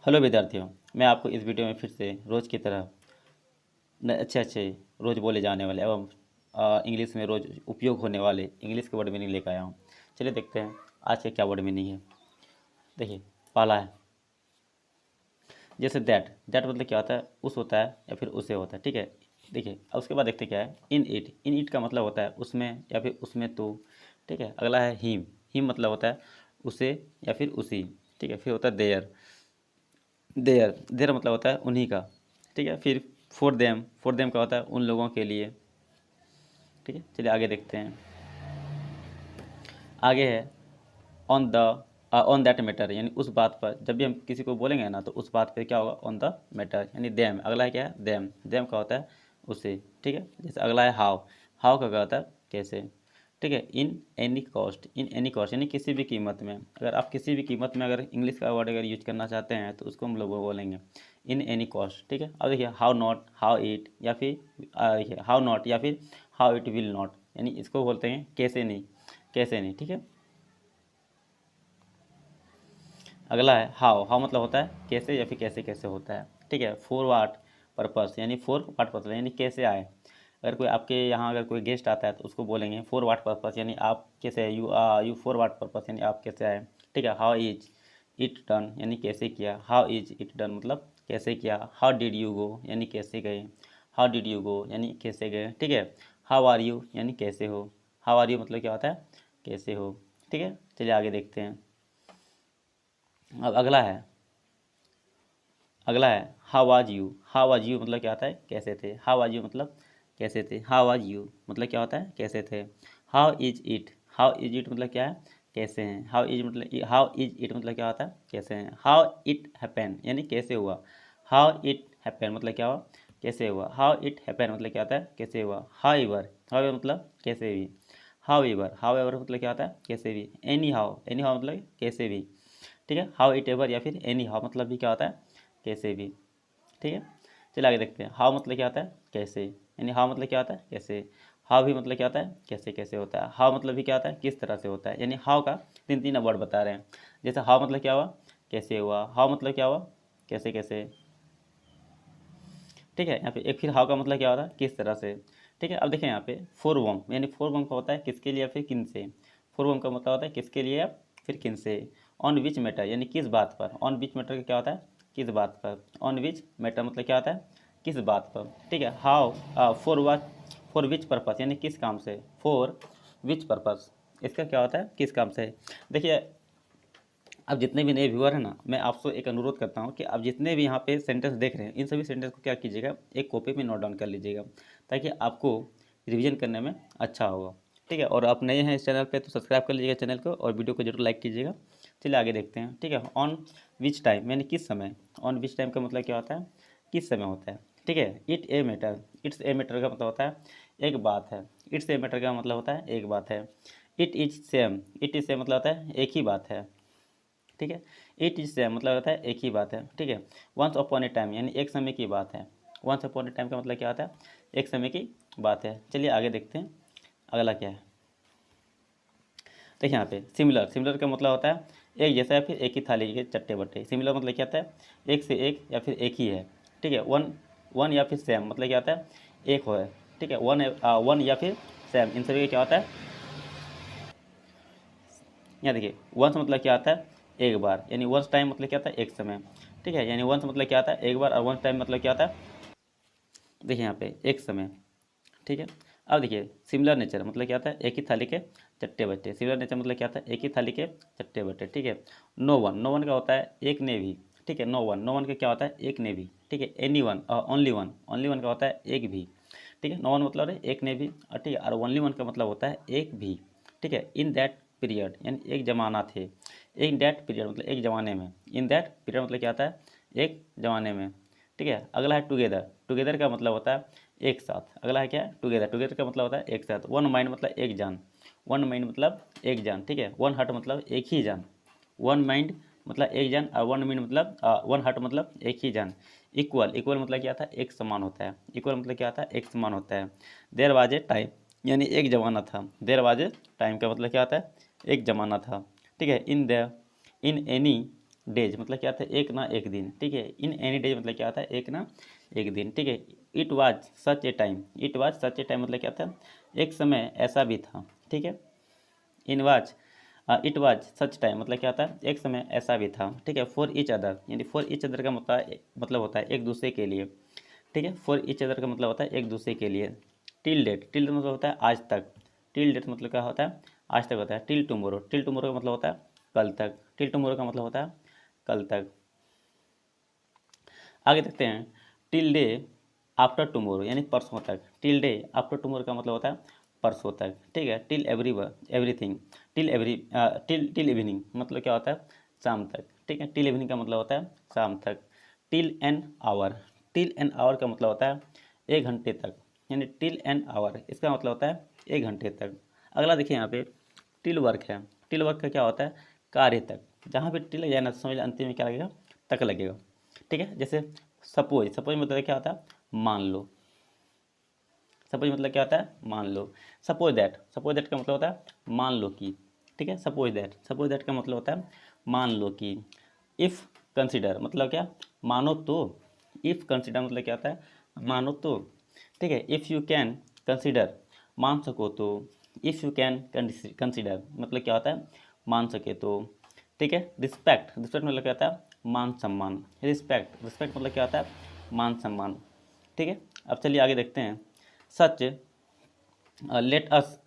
Hello विद्यार्थियों, मैं आपको इस वीडियो में फिर से रोज़ की तरह अच्छे रोज़ बोले जाने वाले एवं इंग्लिश में रोज़ उपयोग होने वाले इंग्लिश के वर्ड मीनिंग लेकर आया हूँ। चलिए देखते हैं आज के क्या वर्ड मीनिंग है। देखिए, पहला है जैसे दैट। दैट मतलब क्या होता है? उस होता है या फिर उसे होता है, ठीक है। देखिए, अब उसके बाद देखते क्या है। In it. इन इट का मतलब होता है उसमें या फिर उसमें तो, ठीक है। अगला है हिम। हिम मतलब होता है उसे या फिर उसी, ठीक है। फिर होता है देयर। देयर देयर मतलब होता है उन्हीं का, ठीक है। फिर फॉर देम। फॉर देम का होता है उन लोगों के लिए, ठीक है। चलिए आगे देखते हैं। आगे है ऑन दैट मैटर, यानी उस बात पर। जब भी हम किसी को बोलेंगे ना तो उस बात पे क्या होगा? ऑन द मैटर, यानी देम। अगला है क्या है? देम। देम का होता है उसे, ठीक है। जैसे अगला है हाउ। हाउ का क्या होता है? कैसे, ठीक है। In any cost. In any cost यानी किसी भी कीमत में। अगर आप किसी भी कीमत में अगर इंग्लिश का वर्ड अगर यूज करना चाहते हैं तो उसको हम लोग बोलेंगे इन एनी कॉस्ट, ठीक है। अब देखिए हाउ नॉट, हाउ इट, या फिर देखिए हाउ नॉट या फिर हाउ इट विल नॉट, यानी इसको बोलते हैं कैसे नहीं, कैसे नहीं, ठीक है। अगला है हाउ। हाउ मतलब होता है कैसे या फिर कैसे कैसे होता है, ठीक है। फॉर वाट पर्पस, यानी फॉर वाट पर्पस यानी कैसे आए। अगर कोई आपके यहाँ अगर कोई गेस्ट आता है तो उसको बोलेंगे फॉर वाट पर्पस, यानी आप कैसे आए। यू फॉर वाट पर्पस, यानी आप कैसे आए, ठीक है। हाउ इज इट डन, यानी कैसे किया। हाउ इज इट डन मतलब कैसे किया। हाउ डिड यू गो, यानी कैसे गए। हाउ डिड यू गो यानी कैसे गए, ठीक है। हाउ आर यू यानी कैसे हो। हाउ आर यू मतलब क्या होता है? कैसे हो, ठीक है। चलिए आगे देखते हैं। अब अगला है how was you. How was you मतलब क्या होता है? कैसे थे। हाउ वाज यू मतलब कैसे थे। हाउ वाज यू मतलब क्या होता है? कैसे थे। How is it. How is it मतलब क्या है? कैसे हैं। हाउ इज इट मतलब क्या होता है? कैसे हैं। हाउ इट हैपन यानी कैसे हुआ। हाउ इट हैपन मतलब क्या हुआ? कैसे हुआ। हाउ इट हैपन मतलब क्या होता है? कैसे हुआ। How ever. हाउ एवर मतलब कैसे भी। How ever. हाउ एवर मतलब क्या होता है? कैसे भी। Any how. एनी हाउ मतलब कैसे भी, ठीक है। हाउ इट एवर या फिर एनी हाउ मतलब भी क्या होता है? कैसे भी, ठीक है। चलिए आगे देखते हैं। हाउ मतलब क्या होता है? कैसे, यानी हाउ मतलब क्या होता है? कैसे। हाउ भी मतलब क्या होता है? कैसे कैसे होता है। हाउ मतलब भी क्या होता है? किस तरह से होता है, यानी हाउ का तीन तीन वर्ड बता रहे हैं। जैसे हाउ मतलब क्या हुआ? कैसे हुआ। हाउ मतलब क्या हुआ? कैसे कैसे, ठीक है। यहाँ पे एक फिर हाउ का मतलब क्या होता है? किस तरह से, ठीक है। अब देखें यहाँ पे फोर वम, यानी फोर वम का होता है किसके लिए या फिर किन से। फोर वम का मतलब होता है किसके लिए या फिर किन से। ऑन विच मैटर यानी किस बात पर। ऑन विच मैटर का क्या होता है? किस बात पर। ऑन विच मैटर मतलब क्या होता है? किस बात पर, ठीक है। How for watt, for which purpose यानी किस काम से। फॉर विच पर्पस इसका क्या होता है? किस काम से। देखिए, अब जितने भी नए व्यूअर हैं ना, मैं आपसे एक अनुरोध करता हूँ कि आप जितने भी यहाँ पे सेंटेंस देख रहे हैं इन सभी सेंटेंस को क्या कीजिएगा, एक कॉपी में नोट डाउन कर लीजिएगा, ताकि आपको रिवीजन करने में अच्छा होगा, ठीक है। और आप नए हैं इस चैनल पे तो सब्सक्राइब कर लीजिएगा चैनल को, और वीडियो को जरूर लाइक कीजिएगा। चलिए आगे देखते हैं, ठीक है। ऑन विच टाइम यानी किस समय। ऑन विच टाइम का मतलब क्या होता है? किस समय होता है, ठीक है। It a matter. It's a matter का मतलब होता है एक बात है। इट्स ए मैटर का मतलब होता है एक बात है। It is same. It is same मतलब होता है एक ही बात है, ठीक है। इट इज सेम मतलब होता है एक ही बात है, ठीक है। वंस अपॉन ए टाइम यानी एक समय की बात है। वंस अपॉन ए टाइम का मतलब क्या होता है? एक समय की बात है। चलिए आगे देखते हैं अगला क्या है। देखिए यहाँ पे सिमिलर। सिमिलर का मतलब होता है एक जैसा या फिर एक ही थाली के चट्टे बट्टे। सिमिलर मतलब क्या होता है? एक से एक या फिर एक ही है, ठीक है। वन वन या फिर सेम मतलब क्या होता है? एक हो है, ठीक है। वन या फिर सेम इन सभी का क्या होता है? यहाँ देखिए वंस मतलब क्या आता है? एक बार, यानी वंस टाइम मतलब क्या आता है? एक समय, ठीक है। यानी वंस मतलब क्या आता है? एक बार, और वंस टाइम मतलब क्या आता है? देखिए यहाँ पे एक समय, ठीक है। अब देखिए सिमिलर नेचर मतलब क्या आता है? एक ही थाली के चट्टे बट्टे। सिमिलर नेचर मतलब क्या आता है? एक ही थाली के चट्टे बट्टे, ठीक है। No one. नो वन का होता है एक ने भी, ठीक है। No one. नो वन का क्या होता है? एक ने भी, ठीक है। एनी वन और ओनली वन। ओनली वन का होता है एक भी, ठीक है। नो वन मतलब है एक ने भी, और ठीक है। और ओनली वन का मतलब होता है एक भी, ठीक है। इन दैट पीरियड यानी एक जमाना थे। इन दैट पीरियड मतलब एक ज़माने में। इन दैट पीरियड मतलब क्या आता है? एक ज़माने में, ठीक है। अगला है टुगेदर। टुगेदर का मतलब होता है एक साथ। अगला है क्या? टुगेदर। टुगेदर का मतलब होता है एक साथ। वन माइंड मतलब एक जान। वन माइंड मतलब एक जान, ठीक है। वन हार्ट मतलब एक ही जान। वन माइंड मतलब एक जान, और वन माइंड मतलब वन हार्ट मतलब एक ही जान। इक्वल। इक्वल मतलब क्या था? एक समान होता है। इक्वल मतलब क्या था? एक समान होता है। देर वाज ए टाइम यानी एक जमाना था। देर वाज ए टाइम का मतलब क्या होता है? एक जमाना था, ठीक है। In the in any days मतलब क्या था, एक ना एक दिन, ठीक है। इन एनी डेज मतलब क्या था, एक ना एक दिन, ठीक है। It was such A time, it was such A time मतलब क्या था, एक समय ऐसा भी था, ठीक है। In was it was such time मतलब क्या था, एक समय ऐसा भी था, ठीक है। फॉर ईच अदर यानी फॉर ईच अदर का मतलब होता है एक दूसरे के लिए, ठीक है। फॉर ईच अदर का मतलब होता है एक दूसरे के लिए। टिल डेट मतलब होता है आज तक, टिल डेट मतलब क्या होता है, आज तक होता है। टिल टुमारो का मतलब होता है कल तक, टिल टुमारो का मतलब होता है कल तक। आगे देखते हैं, टिल डे आफ्टर टुमारो यानी परसों तक, टिल डे आफ्टर टुमारो का मतलब होता है परसों तक, ठीक है। टिल एवरीथिंग, टिल इवनिंग मतलब क्या होता है, शाम तक, ठीक है। टिल इवनिंग का मतलब होता है शाम तक। Till an hour, till an hour का मतलब होता है एक घंटे तक, यानी टिल एन आवर इसका मतलब होता है एक घंटे तक। अगला देखिए यहाँ पे टिल वर्क है, टिल वर्क का क्या होता है, कार्य तक। जहाँ पे टिल लग जाए ना समझ अंतिम में क्या लगेगा, तक लगेगा, ठीक है। जैसे सपोज मतलब क्या होता है, मान लो। सपोज मतलब क्या होता है, मान लो। सपोज दैट का मतलब होता है मान लो कि, ठीक है। सपोज दैट का मतलब होता है मान लो कि। इफ़ कंसिडर मतलब क्या, मानो तो। इफ़ कंसिडर मतलब क्या होता है, मानो तो, ठीक है। इफ़ यू कैन कंसिडर मान सको तो। इफ़ यू कैन कंसिडर मतलब क्या होता है, मान सके तो, ठीक है। रिस्पेक्ट मतलब क्या होता है, मान सम्मान। रिस्पेक्ट मतलब क्या होता है, मान सम्मान, ठीक है। अब चलिए आगे देखते हैं। सच लेट अस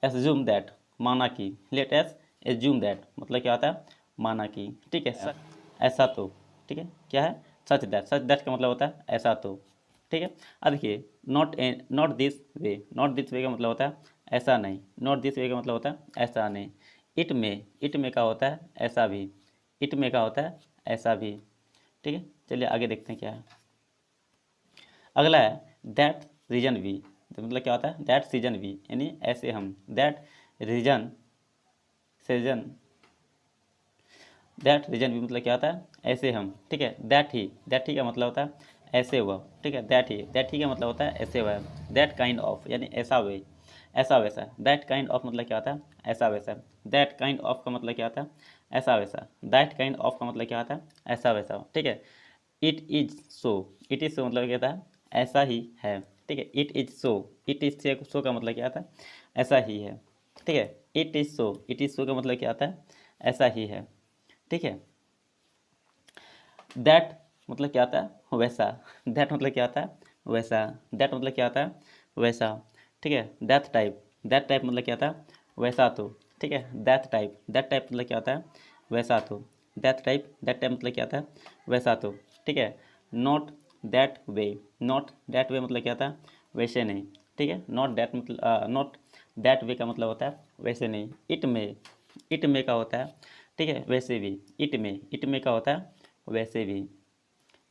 एज्यूम दैट, माना कि। लेट अस एज्यूम दैट मतलब क्या होता है, माना कि, ठीक है। सच ऐसा तो, ठीक है। क्या है, सच दैट का मतलब होता है ऐसा तो, ठीक है। अब देखिए नॉट दिस वे का मतलब होता है ऐसा नहीं। नॉट दिस वे का मतलब होता है ऐसा नहीं। इट में का होता है ऐसा भी, इट में का होता है ऐसा भी, ठीक है। चलिए आगे देखते हैं क्या है। अगला है दैट रीजन वी, तो मतलब क्या होता है, दैट सीजन वी यानी ऐसे हम। That reason season that reason we मतलब क्या होता है, ऐसे हम, ठीक है। दैट ही का मतलब होता है ऐसे हुआ, ठीक है। दैट ही का मतलब होता है ऐसे हुआ। दैट काइंड ऑफ यानी ऐसा वे, ऐसा वैसा। दैट काइंड ऑफ मतलब क्या होता है, ऐसा वैसा। दैट काइंड ऑफ का मतलब क्या होता है, ऐसा वैसा। दैट काइंड ऑफ का मतलब क्या होता है, ऐसा वैसा, ठीक है। इट इज़ सो मतलब क्या होता है, ऐसा ही है, ठीक है। इट इज़ सो का मतलब क्या होता है, ऐसा ही है, ठीक है। इट इज़ सो का मतलब क्या होता है, ऐसा ही है, ठीक है। दैट मतलब क्या होता है, वैसा। दैट मतलब क्या होता है, वैसा। दैट मतलब क्या होता है, वैसा, ठीक है। दैट टाइप मतलब क्या होता है, वैसा तो, ठीक है। दैट टाइप मतलब क्या होता है, वैसा तो। दैट टाइप मतलब क्या होता है, वैसा तो, ठीक है। नॉट नॉट दैट वे मतलब क्या होता है, वैसे नहीं, ठीक है। नॉट दैट वे का मतलब होता है वैसे नहीं। इट में का होता है, ठीक है, वैसे भी। इट में का होता है वैसे भी,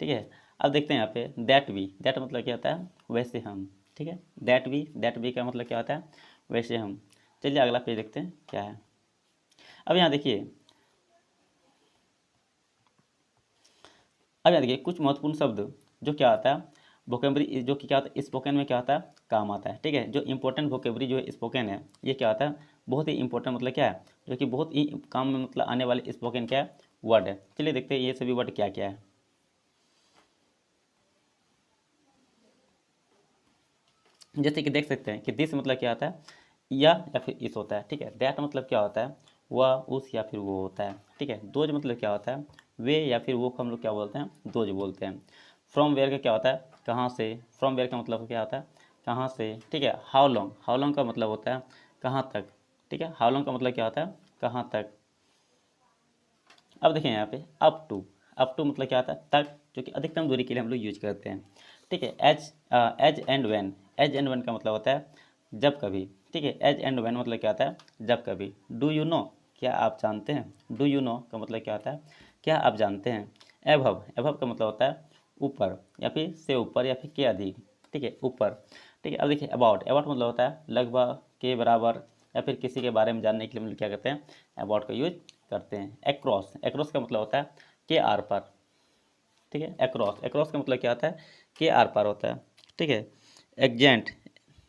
ठीक है। अब देखते हैं यहाँ पे दैट मतलब क्या होता है, वैसे हम, ठीक है। दैट भी का मतलब क्या होता है, वैसे हम। चलिए अगला पेज देखते हैं क्या है। अब यहाँ देखिए, कुछ महत्वपूर्ण शब्द जो क्या आता है, वोकेबरी जो कि क्या होता है स्पोकन में क्या होता है, काम आता है, ठीक है। जो इंपॉर्टेंट वोकेबरी जो है स्पोकन है, ये क्या होता है, बहुत ही इंपॉर्टेंट मतलब क्या है, जो कि बहुत ही काम में मतलब आने वाले स्पोकन क्या है, वर्ड है। चलिए देखते हैं ये सभी वर्ड क्या क्या है। जैसे कि देख सकते हैं कि दिस मतलब क्या होता है, या फिर इस होता है, ठीक है। दैट मतलब क्या होता है, वह उस या फिर वो होता है, ठीक है। दोज मतलब क्या होता है, वे या फिर वो को हम लोग क्या बोलते हैं, दोज बोलते हैं। फ्रॉम वेयर का क्या होता है, कहाँ से। फ्रॉम वेयर का मतलब क्या होता है, कहाँ से, ठीक है। हाउ लॉन्ग का मतलब होता है कहाँ तक, ठीक है। हाउ लॉन्ग का मतलब क्या होता है, कहाँ तक। अब देखें यहाँ पे अप टू मतलब क्या होता है, तक, जो कि अधिकतम दूरी के लिए हम लोग यूज करते हैं, ठीक है। एज एंड वेन का मतलब होता है जब कभी, ठीक है। एज एंड वेन मतलब क्या होता है, जब कभी। डू यू नो क्या आप जानते हैं, डू यू नो का मतलब क्या होता है, क्या आप जानते हैं। एभव का मतलब होता है ऊपर, या फिर से ऊपर, या फिर के अधिक, ठीक है, ऊपर, ठीक है। अब देखिए अबाउट मतलब होता है लगभग, के बराबर, या फिर किसी के बारे में जानने के लिए हम लोग क्या करते हैं, अबाउट का यूज करते हैं। एक्रॉस का मतलब होता है के आर पार, ठीक है। एक्रॉस का मतलब क्या होता है, के आर पार होता है, ठीक है। एग्जेंट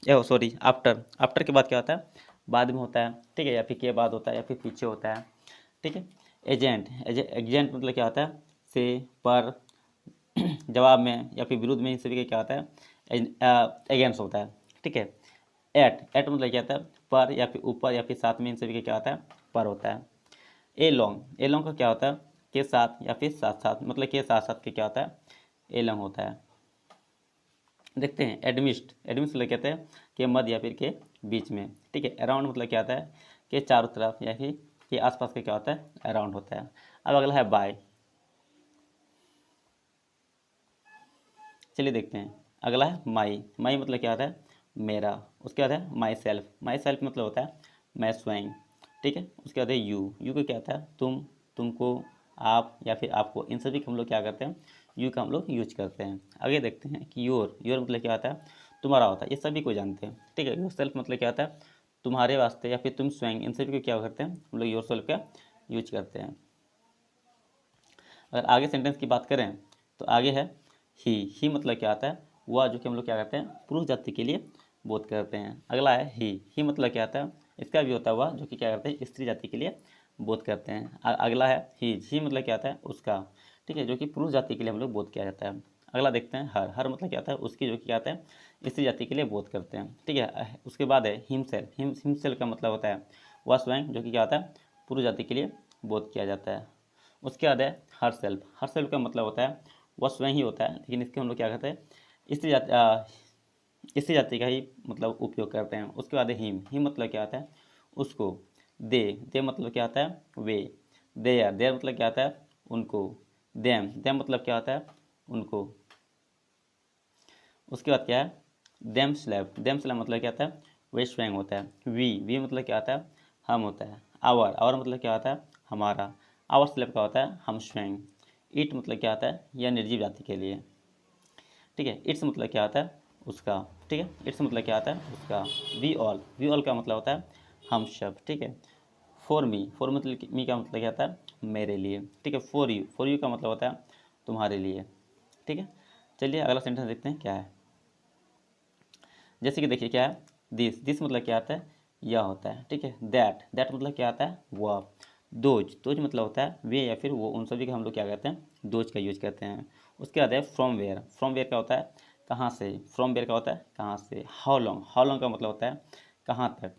सॉरी आफ्टर के बाद क्या होता है, बाद में होता है, ठीक है, या फिर के बाद होता है, या फिर पीछे होता है, ठीक है। एजेंट, एजेंट मतलब क्या होता है, से, पर, जवाब में या फिर विरुद्ध में, इन सभी का क्या होता है, अगेंस्ट होता है। ठीक है। एट मतलब क्या होता है, पर या फिर ऊपर या फिर साथ में, इन सभी का क्या होता है, पर होता है। ए लॉन्ग का क्या होता है, के साथ या फिर साथ साथ, मतलब के साथ साथ के क्या होता है, ए लॉन्ग होता है। देखते हैं एडमिस्ट, एडमिस्ट मतलब कहते हैं कि मध्य या फिर के बीच में। ठीक है। अराउंड मतलब क्या होता है, कि चारों तरफ या फिर के आसपास का क्या होता है, अराउंड होता है। अब अगला है बाय। चलिए देखते हैं। अगला है माई। माई मतलब क्या होता है, मेरा। उसके बाद है माई सेल्फ। माई सेल्फ मतलब होता है मैं स्वयं। ठीक है। उसके बाद है यू। यू का क्या होता है, तुम, तुमको, आप या फिर आपको, इन सभी को हम लोग क्या करते हैं, यू का हम लोग यूज करते हैं। आगे देखते हैं कि योर। योर मतलब क्या होता है, तुम्हारा होता है। ये सभी को जानते हैं। ठीक है। योर सेल्फ मतलब क्या होता है, तुम्हारे वास्ते या फिर तुम स्वयं, इन सभी को क्या करते हैं हम लोग योर सेल्फ का यूज करते हैं। अगर आगे सेंटेंस की बात करें तो आगे है ही मतलब क्या आता है, वह, जो कि हम लोग क्या करते हैं, पुरुष जाति के लिए बोध करते हैं। अगला है ही मतलब क्या आता है, इसका भी होता है वह, जो कि क्या करते हैं, स्त्री जाति के लिए बोध करते हैं। अगला है ही मतलब क्या आता है, उसका। ठीक है। जो कि पुरुष जाति के लिए हम लोग बोध किया जाता है। अगला देखते हैं हर मतलब क्या आता है, उसकी, जो कि क्या आता है, स्त्री जाति के लिए बोध करते हैं। ठीक है। उसके बाद है हिमसेल्फ। हिमसेल्फ का मतलब होता है वह स्वयं, जो कि क्या होता है, पुरुष जाति के लिए बोध किया जाता है। उसके बाद है हर सेल्फ। हर सेल्फ का मतलब होता है वह स्वयं ही होता है, लेकिन इसके हम लोग क्या करते हैं, स्त्री जाति का ही मतलब उपयोग करते हैं। उसके बाद है हिम मतलब क्या होता है, उसको। दे मतलब क्या होता है, वे। देयर मतलब क्या होता है, उनको। देम मतलब क्या होता है, उनको। उसके बाद क्या है, देम स्लैब मतलब क्या होता है, वे स्वयं होता है। वी मतलब क्या होता है, हम होता है। आवर मतलब क्या होता है, हमारा। आवर स्लैब का होता है हम स्वयं। इट मतलब क्या होता है, यह निर्जीव जाति के लिए। ठीक है। इट्स मतलब क्या होता है, उसका। ठीक है। इट्स मतलब क्या होता है, उसका। वी ऑल का मतलब होता है हम सब। ठीक है। फॉर मतलब मी का मतलब क्या होता है, मेरे लिए। ठीक है। फॉर यू का मतलब होता है तुम्हारे लिए। ठीक है। चलिए अगला सेंटेंस देखते हैं क्या है। जैसे कि देखिए क्या है, दिस मतलब क्या आता है, यह होता है। ठीक है। दैट मतलब क्या आता है, वह। दोज मतलब होता है वे या फिर वो, उन सभी का हम लोग क्या करते हैं, दोज का यूज करते हैं। उसके बाद है फ्रॉम वेयर का होता है कहाँ से। फ्रॉम वेयर का होता है कहाँ से। हाउ लॉन्ग का मतलब होता है कहाँ तक।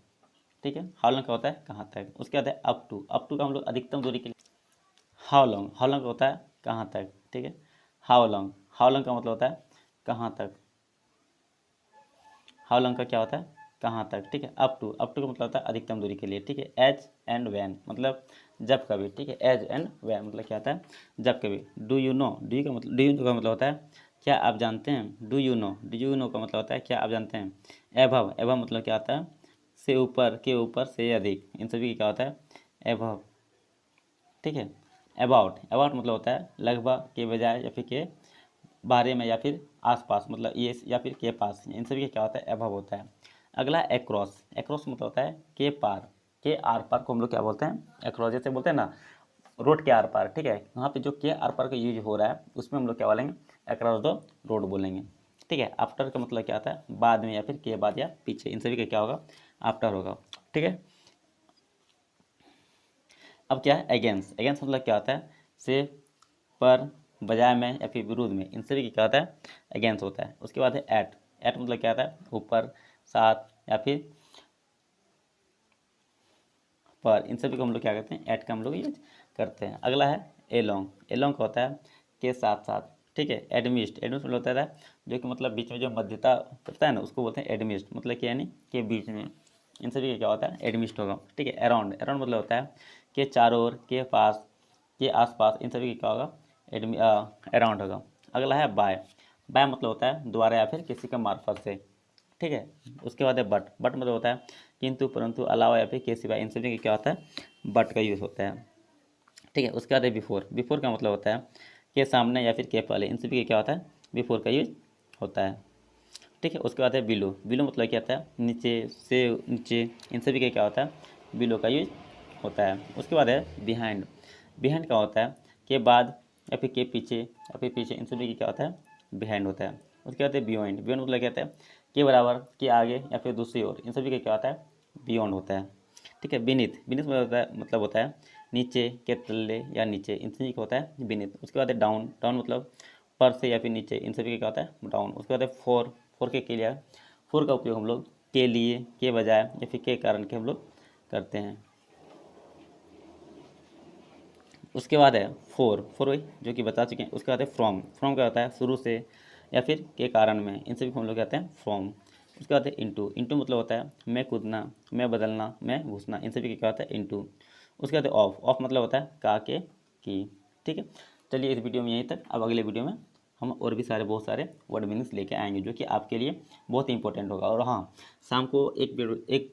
ठीक है। हाउ लॉन्ग का होता है कहाँ तक। उसके बाद है अप टू का हम लोग अधिकतम दूरी के लिए। हाउ लॉन्ग का होता है कहाँ तक। ठीक है। हाउ लॉन्ग का मतलब होता है कहाँ तक। हाउ लॉन्ग का क्या होता है, कहाँ तक। ठीक है। अप टू का मतलब होता है अधिकतम दूरी के लिए। ठीक है। एज एंड वैन मतलब जब कभी। ठीक है। एज एंड वैन मतलब क्या होता है, जब कभी। डू यू नो का मतलब होता है क्या आप जानते हैं। डू यू नो का मतलब होता है क्या आप जानते हैं। एभव मतलब क्या होता है, से ऊपर, के ऊपर, से अधिक, इन सभी का क्या होता है, एभव। ठीक है। अबाउट मतलब होता है लगभग, के बजाय या फिर के बारे में या फिर आसपास, मतलब ये या फिर के पास, इन सभी का क्या होता है, अभाव होता है। अगला एक्रॉस। एक्रॉस मतलब होता है के पार। के आर पार को हम लोग क्या बोलते हैं, एक्रॉस। जैसे बोलते हैं ना रोड के आर पार। ठीक है। वहाँ पे जो के आर पार का यूज हो रहा है उसमें हम लोग क्या बोलेंगे, अक्रॉस द रोड बोलेंगे। ठीक है। आफ्टर का मतलब क्या होता है, बाद में या फिर के बाद या पीछे, इन सभी का क्या होगा, आफ्टर होगा। ठीक है। अब क्या है अगेंस्ट। अगेंस्ट मतलब क्या होता है, से, पर, बजाय में या फिर विरोध में, इन सभी की क्या होता है, अगेंस्ट होता है। उसके बाद है एट मतलब क्या होता है, ऊपर, साथ या फिर पर, इन सभी को हम लोग क्या करते हैं, एट का हम लोग यूज करते हैं। अगला है एलोंग का होता है के साथ साथ। ठीक है। एडमिस्ट मतलब होता है जो कि मतलब बीच में जो मध्यता करता है ना, उसको बोलते हैं एडमिस्ट, मतलब कि यानी के बीच में, इन सभी का क्या होता है, एडमिस्ट होगा। ठीक है। अराउंड मतलब होता है के चारों ओर, के पास, के आसपास, इन सभी का क्या होगा, अराउंड होगा। अगला है बाय मतलब होता है द्वारा या फिर किसी के मार्फत से। ठीक है। उसके बाद है बट मतलब होता है किंतु, परंतु, अलावा या फिर के सिवाय, इन सभी का क्या होता है, बट का यूज़ होता है। ठीक है। उसके बाद है बिफोर का मतलब होता है के सामने या फिर के पहले, इन सभी का क्या होता है, बिफोर का यूज होता है। ठीक है। उसके बाद है बिलो मतलब क्या होता है, नीचे से, नीचे, इन सभी का क्या होता है, बिलो का यूज होता है। उसके बाद है बिहाइंड का होता है के बाद या फिर के पीछे या फिर पीछे, इन सभी की क्या होता है, बिहाइंड होता है। उसके बाद है बियॉन्ड मतलब क्या होता है, के बराबर, के आगे या फिर दूसरी ओर, इन सभी का क्या होता है, बियॉन्ड होता है। ठीक है। बीनीथ मतलब होता है नीचे के तल्ले या नीचे, इन सभी का होता है बीनीथ। उसके बाद है डाउन, डाउन मतलब पर से या फिर नीचे, इन सभी का क्या होता है डाउन। उसके बाद है फोर, फोर के लिए, फोर का उपयोग हम लोग के लिए, के बजाय या फिर के कारण के हम लोग करते हैं। उसके बाद है फोर, फोर वही जो कि बता चुके हैं। उसके बाद है फ्रॉम, फ्रॉम क्या होता है शुरू से या फिर के कारण में, इन सभी को हम लोग कहते हैं फ्रॉम। उसके बाद है इनटू, इनटू मतलब होता है मैं कूदना, मैं बदलना, मैं घुसना, इन सभी का क्या होता है इनटू। उसके बाद है ऑफ, ऑफ मतलब होता है का के की। ठीक है, चलिए इस वीडियो में यहीं तक। अब अगले वीडियो में हम और भी सारे बहुत सारे वर्ड मीनिंग्स लेके आएंगे जो कि आपके लिए बहुत ही इंपॉर्टेंट होगा। और हाँ, शाम को एक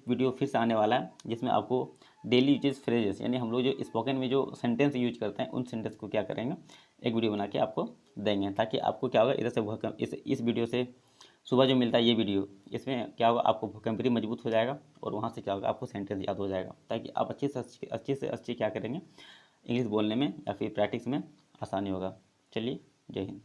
वीडियो फिर से आने वाला है जिसमें आपको डेली यूजेस फ्रेजेस, यानी हम लोग जो स्पोकन में जो सेंटेंस यूज करते हैं उन सेंटेंस को क्या करेंगे, एक वीडियो बना के आपको देंगे, ताकि आपको क्या होगा इधर से इस वीडियो से सुबह जो मिलता है ये वीडियो, इसमें क्या होगा आपको वोकैबुलरी मजबूत हो जाएगा और वहाँ से क्या होगा आपको सेंटेंस याद हो जाएगा, ताकि आप अच्छे से अच्छी क्या करेंगे इंग्लिश बोलने में या फिर प्रैक्टिस में आसानी होगा। चलिए, जय हिंद।